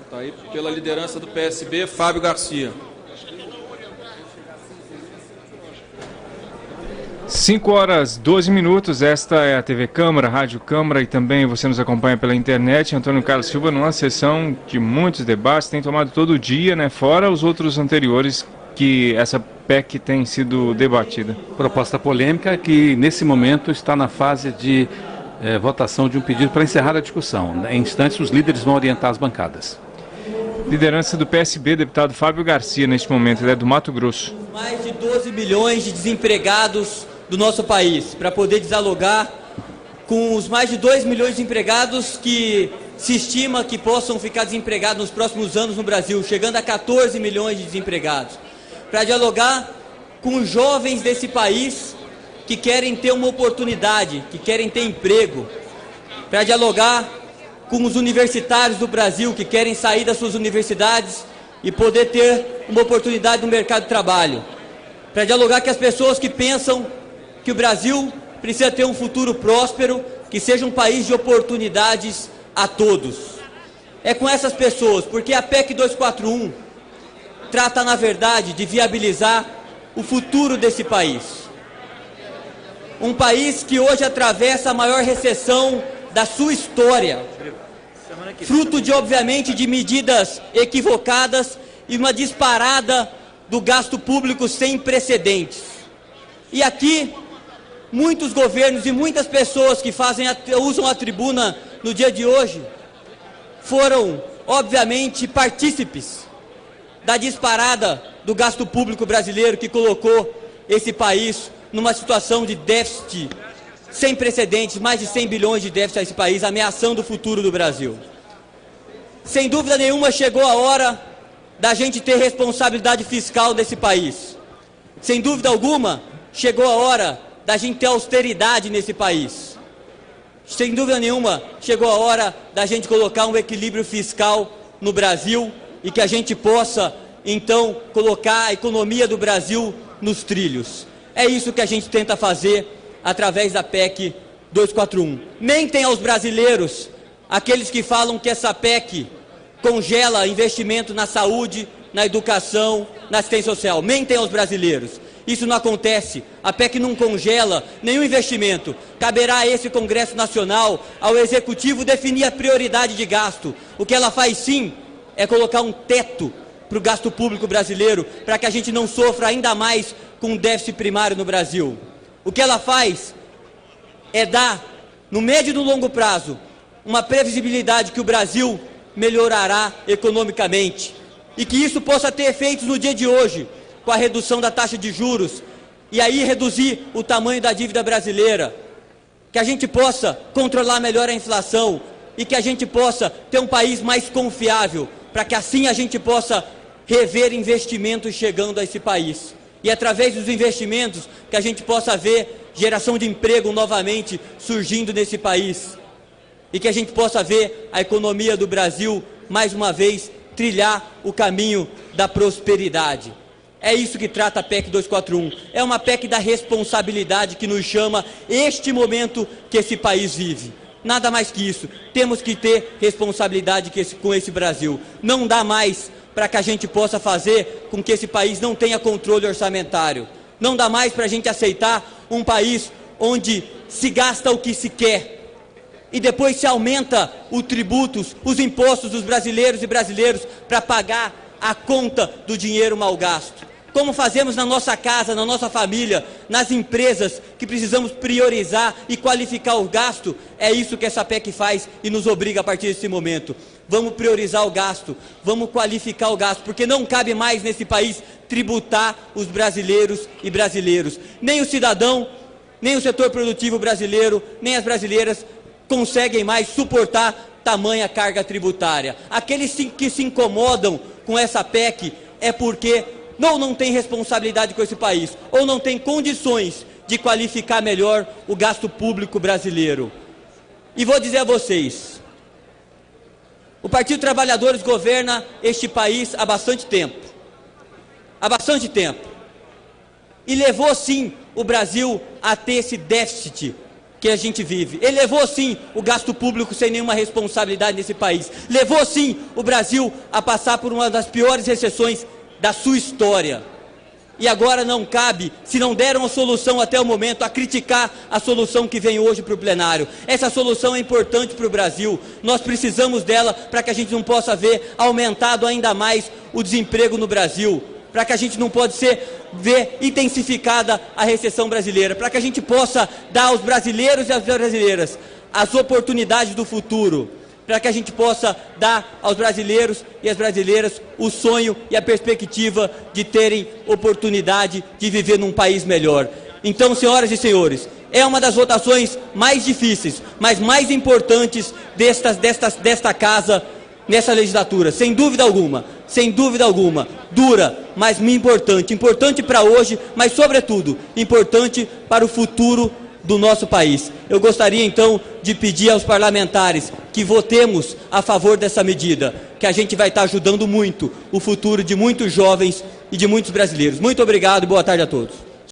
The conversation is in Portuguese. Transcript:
Está aí pela liderança do PSB, Fábio Garcia. 5h12, esta é a TV Câmara, Rádio Câmara, e também você nos acompanha pela internet. Antônio Carlos Silva, numa sessão de muitos debates, tem tomado todo dia, né, fora os outros anteriores que essa PEC tem sido debatida. Proposta polêmica que nesse momento está na fase de votação de um pedido para encerrar a discussão. Em instantes os líderes vão orientar as bancadas. Liderança do PSB, deputado Fábio Garcia, neste momento, ele é do Mato Grosso. Mais de 12 milhões de desempregados do nosso país, para poder dialogar com os mais de 2 milhões de empregados que se estima que possam ficar desempregados nos próximos anos no Brasil, chegando a 14 milhões de desempregados. Para dialogar com os jovens desse país que querem ter uma oportunidade, que querem ter emprego. Para dialogar com os universitários do Brasil que querem sair das suas universidades e poder ter uma oportunidade no mercado de trabalho. Para dialogar com as pessoas que pensam que o Brasil precisa ter um futuro próspero, que seja um país de oportunidades a todos. É com essas pessoas, porque a PEC 241 trata, na verdade, de viabilizar o futuro desse país. Um país que hoje atravessa a maior recessão da sua história, fruto de, obviamente, de medidas equivocadas e uma disparada do gasto público sem precedentes. E aqui, muitos governos e muitas pessoas que usam a tribuna no dia de hoje foram, obviamente, partícipes da disparada do gasto público brasileiro que colocou esse país numa situação de déficit sem precedentes, mais de 100 bilhões de déficit a esse país, ameaçando o futuro do Brasil. Sem dúvida nenhuma, chegou a hora da gente ter responsabilidade fiscal desse país. Sem dúvida alguma, chegou a hora da gente ter austeridade nesse país. Sem dúvida nenhuma, chegou a hora da gente colocar um equilíbrio fiscal no Brasil e que a gente possa, então, colocar a economia do Brasil nos trilhos. É isso que a gente tenta fazer através da PEC 241. Mentem aos brasileiros aqueles que falam que essa PEC congela investimento na saúde, na educação, na assistência social. Mentem aos brasileiros. Isso não acontece. A PEC não congela nenhum investimento. Caberá a esse Congresso Nacional, ao Executivo, definir a prioridade de gasto. O que ela faz, sim, é colocar um teto para o gasto público brasileiro, para que a gente não sofra ainda mais com o déficit primário no Brasil. O que ela faz é dar, no médio e no longo prazo, uma previsibilidade que o Brasil melhorará economicamente e que isso possa ter efeitos no dia de hoje, com a redução da taxa de juros e aí reduzir o tamanho da dívida brasileira, que a gente possa controlar melhor a inflação e que a gente possa ter um país mais confiável, para que assim a gente possa rever investimentos chegando a esse país. E através dos investimentos que a gente possa ver geração de emprego novamente surgindo nesse país. E que a gente possa ver a economia do Brasil, mais uma vez, trilhar o caminho da prosperidade. É isso que trata a PEC 241. É uma PEC da responsabilidade que nos chama este momento que esse país vive. Nada mais que isso. Temos que ter responsabilidade com esse Brasil. Não dá mais para que a gente possa fazer com que esse país não tenha controle orçamentário. Não dá mais para a gente aceitar um país onde se gasta o que se quer e depois se aumenta os tributos, os impostos dos brasileiros e brasileiros para pagar a conta do dinheiro mal gasto. Como fazemos na nossa casa, na nossa família, nas empresas que precisamos priorizar e qualificar o gasto, é isso que essa PEC faz e nos obriga a partir desse momento. Vamos priorizar o gasto, vamos qualificar o gasto, porque não cabe mais nesse país tributar os brasileiros e brasileiros. Nem o cidadão, nem o setor produtivo brasileiro, nem as brasileiras conseguem mais suportar tamanha carga tributária. Aqueles que se incomodam com essa PEC é porque não tem responsabilidade com esse país, ou não tem condições de qualificar melhor o gasto público brasileiro. E vou dizer a vocês, o Partido Trabalhadores governa este país há bastante tempo. Há bastante tempo. E levou, sim, o Brasil a ter esse déficit que a gente vive. Ele levou sim o gasto público sem nenhuma responsabilidade nesse país. Levou sim o Brasil a passar por uma das piores recessões da sua história. E agora não cabe, se não deram a solução até o momento, a criticar a solução que vem hoje para o plenário. Essa solução é importante para o Brasil. Nós precisamos dela para que a gente não possa ver aumentado ainda mais o desemprego no Brasil, para que a gente não possa ver intensificada a recessão brasileira, para que a gente possa dar aos brasileiros e às brasileiras as oportunidades do futuro, para que a gente possa dar aos brasileiros e às brasileiras o sonho e a perspectiva de terem oportunidade de viver num país melhor. Então, senhoras e senhores, é uma das votações mais difíceis, mas mais importantes desta casa nessa legislatura, sem dúvida alguma, dura, mas importante para hoje, mas sobretudo importante para o futuro do nosso país. Eu gostaria então de pedir aos parlamentares que votemos a favor dessa medida, que a gente vai estar ajudando muito o futuro de muitos jovens e de muitos brasileiros. Muito obrigado e boa tarde a todos.